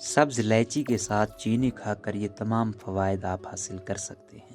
سبز الائچی کے ساتھ چینی کھا کر یہ تمام فوائد آپ حاصل کر سکتے ہیں۔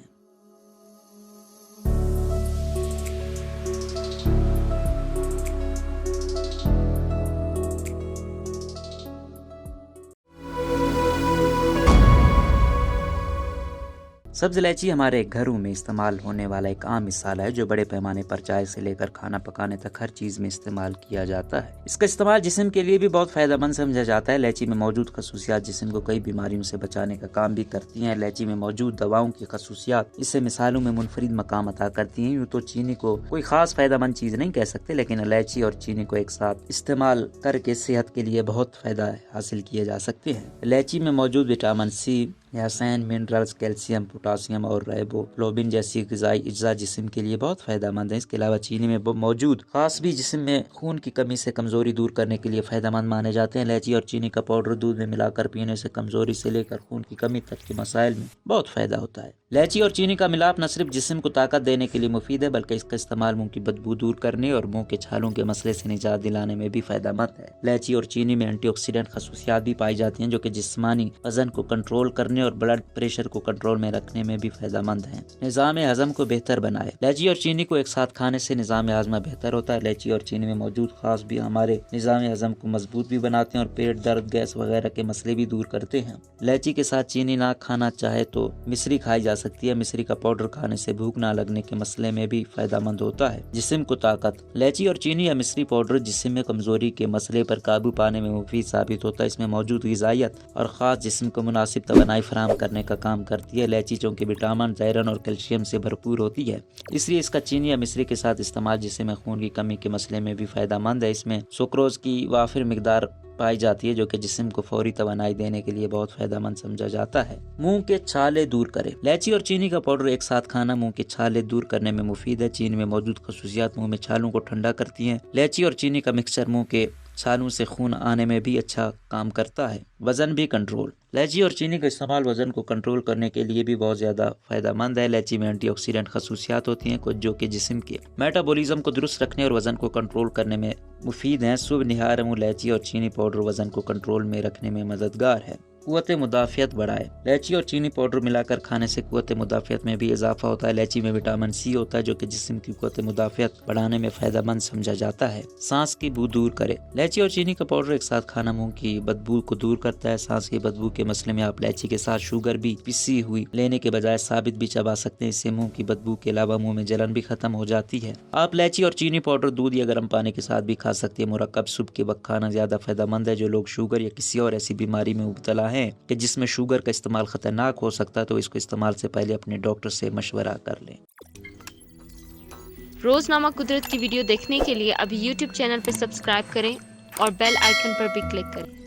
سبز الائچی ہمارے گھروں میں استعمال ہونے والا ایک عام مسالہ ہے جو بڑے پیمانے پر چائے سے لے کر کھانا پکانے تک ہر چیز میں استعمال کیا جاتا ہے۔ اس کا استعمال جسم کے لیے بھی بہت فائدہ مند سمجھا جاتا ہے۔ الائچی میں موجود خصوصیات جسم کو کئی بیماریوں سے بچانے کا کام بھی کرتی ہیں۔ الائچی میں موجود دواؤں کی خصوصیات اس سے مثالوں میں منفرد مقام عطا کرتی ہیں۔ یوں تو چینی کو کوئی خاص فائدہ مند چیز نہیں کہہ سکتے، لیکن الائچی اور چینی کو ایک ساتھ استعمال کر کے صحت کے لیے بہت فائدہ حاصل کیے جا سکتے ہیں۔ الائچی میں موجود وٹامن سی، یاسین، منرلز، کیلشیم، پوٹاسیم اور ریبوفلوبن جیسی غذائی اجزاء جسم کے لیے بہت فائدہ مند ہیں۔ اس کے علاوہ چینی میں موجود خاص بھی جسم میں خون کی کمی سے کمزوری دور کرنے کے لیے فائدہ مند مانے جاتے ہیں۔ الائچی اور چینی کا پاؤڈر دودھ میں ملا کر پینے سے کمزوری سے لے کر خون کی کمی تک کے مسائل میں بہت فائدہ ہوتا ہے۔ الائچی اور چینی کا ملاپ نہ صرف جسم کو طاقت دینے کے لیے مفید ہے، بلکہ اس کا استعمال منہ کی بدبو دور کرنے اور منہ کے چھالوں کے مسئلے سے نجات دلانے میں بھی فائدہ مند ہے۔ الائچی اور چینی میں اینٹی آکسیڈنٹ خصوصیات بھی پائی جاتی ہیں جو کہ جسمانی وزن کو کنٹرول کرنے اور بلڈ پریشر کو کنٹرول میں رکھنے میں بھی فائدہ مند ہیں۔ نظام ہضم کو بہتر بنائے۔ الائچی اور چینی کو ایک ساتھ کھانے سے نظام ہاضمہ بہتر ہوتا ہے۔ الائچی اور چینی میں موجود خاص بھی ہمارے نظام ہضم کو مضبوط بھی بناتے ہیں اور پیٹ درد، گیس وغیرہ کے مسئلے بھی دور کرتے ہیں۔ الائچی کے ساتھ چینی نہ کھانا چاہے تو مصری کھائی جا سکتی ہے۔ مصری کا پاؤڈر کھانے سے بھوک نہ لگنے کے مسئلے میں بھی فائدہ مند ہوتا ہے۔ جسم کو طاقت۔ الائچی اور چینی یا مصری پاؤڈر جسم میں کمزوری کے مسئلے پر قابو پانے میں مفید ثابت ہوتا ہے۔ اس میں موجود غذائیت اور خاص جسم کو مناسب توانائی فراہم کرنے کا کام کرتی ہے۔ الائچی چونکہ وٹامن، آئرن اور کیلشیم سے بھرپور ہوتی ہے، اس لیے اس کا چینی یا مصری کے ساتھ استعمال جسم میں خون کی کمی کے مسئلے میں بھی فائدہ مند ہے۔ اس میں سکروز کی وافر مقدار پائی جاتی ہے جو کہ جسم کو فوری توانائی دینے کے لیے بہت فائدہ مند سمجھا جاتا ہے۔ منہ کے چھالے دور کرے۔ الائچی اور چینی کا پاؤڈر ایک ساتھ کھانا منہ کے چھالے دور کرنے میں مفید ہے۔ چینی میں موجود خصوصیات منہ میں چھالوں کو ٹھنڈا کرتی ہیں۔ الائچی اور چینی کا مکسچر منہ کے چھالوں سے خون آنے میں بھی اچھا کام کرتا ہے۔ وزن بھی کنٹرول۔ الائچی اور چینی کا استعمال وزن کو کنٹرول کرنے کے لیے بھی بہت زیادہ فائدہ مند ہے۔ الائچی میں اینٹی آکسیڈنٹ خصوصیات ہوتی ہیں جو کہ جسم کے میٹابولزم کو درست رکھنے اور وزن کو کنٹرول کرنے میں مفید ہیں۔ صبح نہار میں الائچی اور چینی پاؤڈر وزن کو کنٹرول میں رکھنے میں مددگار ہے۔ قوت مدافعت بڑھائے۔ الائچی اور چینی پاؤڈر ملا کر کھانے سے قوت مدافعت میں بھی اضافہ ہوتا ہے۔ الائچی میں وٹامن سی ہوتا ہے جو کہ جسم کی قوت مدافعت بڑھانے میں فائدہ مند سمجھا جاتا ہے۔ سانس کی بو دور کرے۔ الائچی اور چینی کا پاؤڈر ایک ساتھ کھانا منہ کی بدبو کو دور کرتا ہے۔ سانس کی بدبو کے مسئلے میں آپ الائچی کے ساتھ شوگر بھی پسی ہوئی لینے کے بجائے ثابت بھی چبا سکتے ہیں۔ اس سے منہ کی بدبو کے علاوہ منہ میں جلن بھی ختم ہو جاتی ہے۔ آپ الائچی اور چینی پاؤڈر دودھ یا گرم پانی کے ساتھ بھی کھا سکتے ہیں۔ مرکب صبح کے وقت کھانا زیادہ فائدہ مند ہے۔ جو لوگ شوگر یا کسی اور ایسی بیماری میں مبتلا ہیں کہ جس میں شوگر کا استعمال خطرناک ہو سکتا ہے تو اس کو استعمال سے پہلے اپنے ڈاکٹر سے مشورہ کر لیں۔ روزنامہ قدرت کی ویڈیو دیکھنے کے لیے ابھی یوٹیوب چینل پر سبسکرائب کریں اور بیل آئیکن پر بھی کلک کریں۔